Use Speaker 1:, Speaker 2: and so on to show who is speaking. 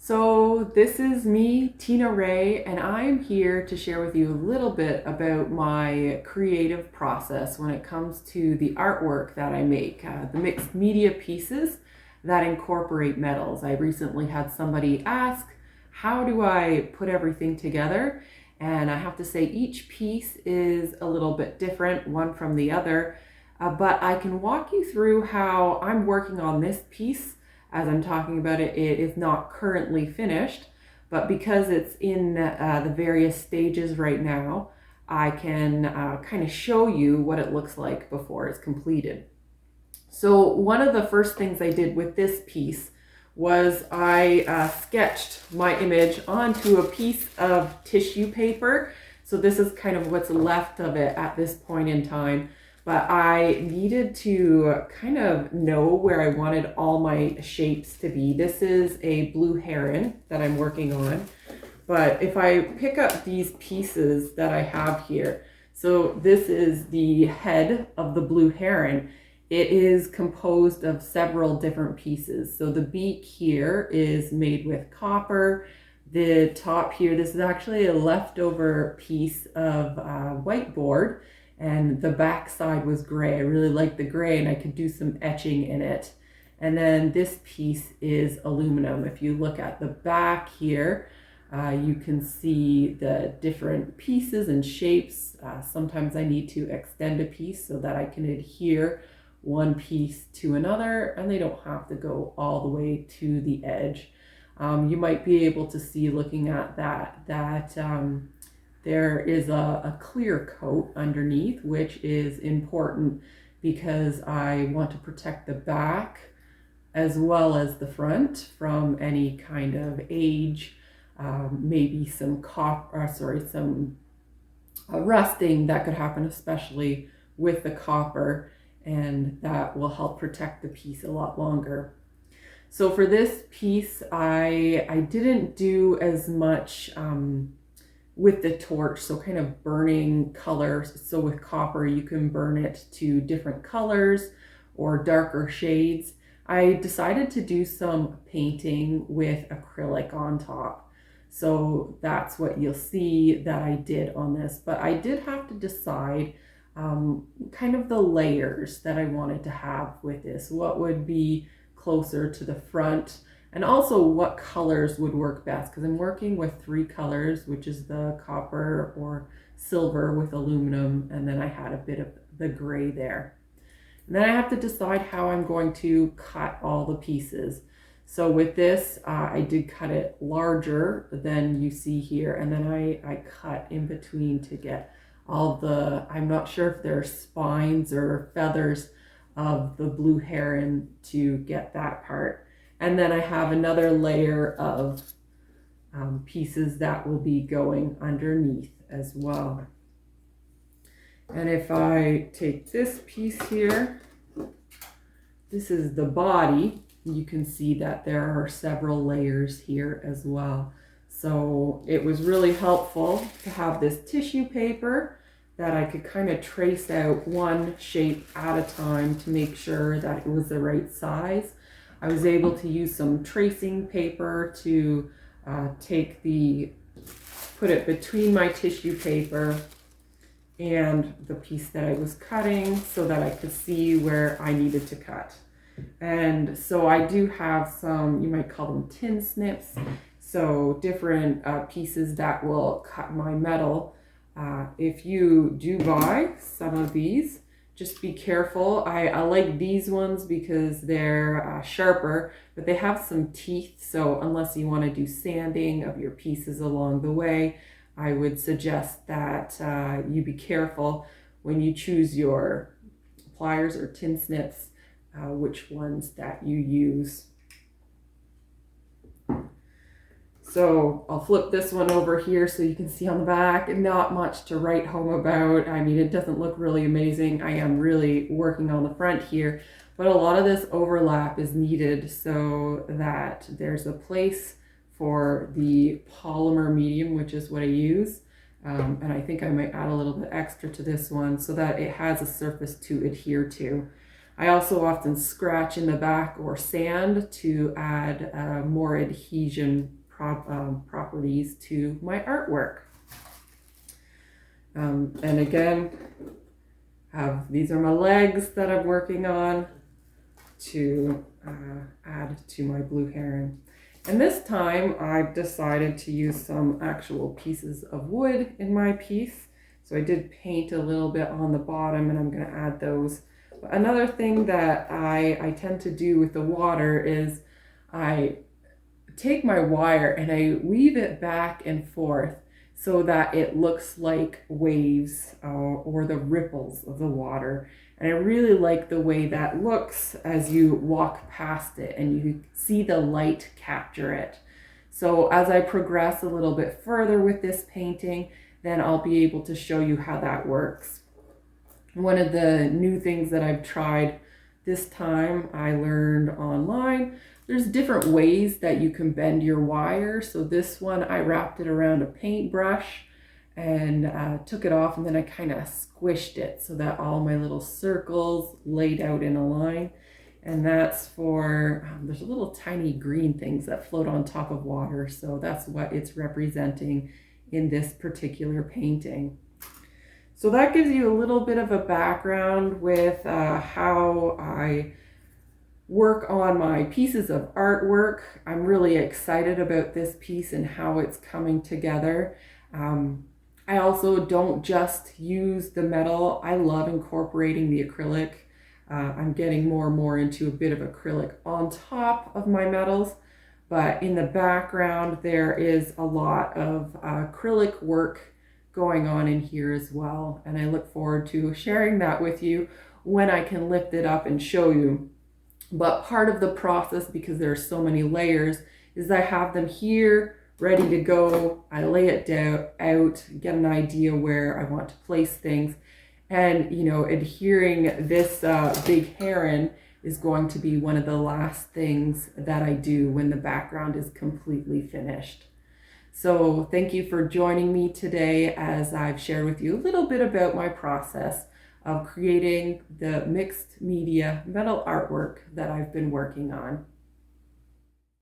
Speaker 1: So this is me, Tina Ray, and I'm here to share with you a little bit about my creative process when it comes to the artwork that I make, the mixed media pieces that incorporate metals. I recently had somebody ask, how do I put everything together? And I have to say each piece is a little bit different, one from the other, but I can walk you through how I'm working on this piece. As I'm talking about it, it is not currently finished, but because it's in the various stages right now, I can kind of show you what it looks like before it's completed. So one of the first things I did with this piece was I sketched my image onto a piece of tissue paper. So this is kind of what's left of it at this point in time. But I needed to kind of know where I wanted all my shapes to be. This is a blue heron that I'm working on. But if I pick up these pieces that I have here, so this is the head of the blue heron. It is composed of several different pieces. So the beak here is made with copper. The top here, this is actually a leftover piece of whiteboard. And the back side was gray. I really liked the gray and I could do some etching in it. And then this piece is aluminum. If you look at the back here, you can see the different pieces and shapes. Sometimes I need to extend a piece so that I can adhere one piece to another and they don't have to go all the way to the edge. You might be able to see looking at that there is a clear coat underneath, which is important because I want to protect the back as well as the front from any kind of age, maybe some rusting that could happen, especially with the copper, and that will help protect the piece a lot longer. So for this piece, I didn't do as much with the torch, so kind of burning colors. So with copper, you can burn it to different colors or darker shades. I decided to do some painting with acrylic on top. So that's what you'll see that I did on this. But I did have to decide kind of the layers that I wanted to have with this. What would be closer to the front? And also what colors would work best, because I'm working with three colors, which is the copper or silver with aluminum, and then I had a bit of the gray there. And then I have to decide how I'm going to cut all the pieces. So with this, I did cut it larger than you see here, and then I cut in between to get all the, I'm not sure if they're spines or feathers of the blue heron to get that part. And then I have another layer of pieces that will be going underneath as well. And if I take this piece here, this is the body. You can see that there are several layers here as well. So it was really helpful to have this tissue paper that I could kind of trace out one shape at a time to make sure that it was the right size. I was able to use some tracing paper to put it between my tissue paper and the piece that I was cutting so that I could see where I needed to cut. And so I do have some, you might call them tin snips, so different pieces that will cut my metal. If you do buy some of these, just be careful. I like these ones because they're sharper, but they have some teeth. So unless you want to do sanding of your pieces along the way, I would suggest that you be careful when you choose your pliers or tin snips, which ones that you use. So I'll flip this one over here so you can see on the back. Not much to write home about. I mean, it doesn't look really amazing. I am really working on the front here, but a lot of this overlap is needed so that there's a place for the polymer medium, which is what I use. And I think I might add a little bit extra to this one so that it has a surface to adhere to. I also often scratch in the back or sand to add more adhesion properties to my artwork. And again, these are my legs that I'm working on to add to my blue heron. And this time I've decided to use some actual pieces of wood in my piece. So I did paint a little bit on the bottom, and I'm going to add those. But another thing that I tend to do with the water is I take my wire and I weave it back and forth so that it looks like waves or the ripples of the water. And I really like the way that looks as you walk past it and you see the light capture it. So as I progress a little bit further with this painting, then I'll be able to show you how that works. One of the new things that I've tried this time, I learned online. There's different ways that you can bend your wire. So this one, I wrapped it around a paintbrush and took it off, and then I kind of squished it so that all my little circles laid out in a line. And that's for, there's little tiny green things that float on top of water. So that's what it's representing in this particular painting. So that gives you a little bit of a background with how I work on my pieces of artwork. I'm really excited about this piece and how it's coming together. I also don't just use the metal. I love incorporating the acrylic. I'm getting more and more into a bit of acrylic on top of my metals, but in the background there is a lot of acrylic work going on in here as well. And I look forward to sharing that with you when I can lift it up and show you. But part of the process, because there are so many layers, is I have them here ready to go. I lay it down out, get an idea where I want to place things. And, you know, adhering this big heron is going to be one of the last things that I do when the background is completely finished. So thank you for joining me today as I've shared with you a little bit about my process of creating the mixed media metal artwork that I've been working on.